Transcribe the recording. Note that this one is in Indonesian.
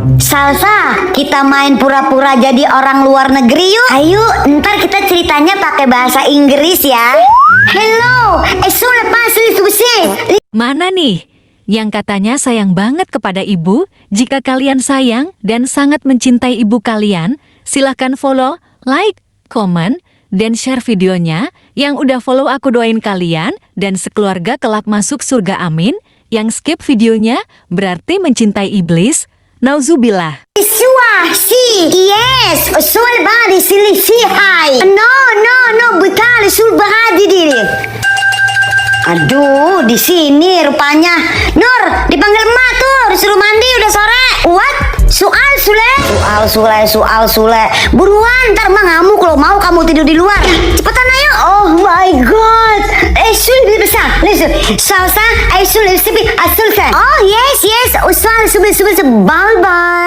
Salsa, kita main pura-pura jadi orang luar negeri yuk. Ayo, ntar kita ceritanya pakai bahasa Inggris ya. Hello, Mana nih yang katanya sayang banget kepada ibu? Jika kalian sayang dan sangat mencintai ibu kalian, silahkan follow, like, komen, dan share videonya. Yang udah follow aku doain kalian dan sekeluarga kelak masuk surga amin. Yang skip videonya berarti mencintai iblis. Nauzubillah. Yes, usul badi sili hai. No, betul usul badi diri. Aduh, di sini rupanya. Nur, dipanggil emak tuh, disuruh mandi udah sore. What? Soal Sule. Buruan, ntar emak ngamuk kalau mau kamu tidur di luar. Cepetan ayo. Oh my god. Sule besar. Listen. Salsa, Sule. Oh yes. Usul, bye bye.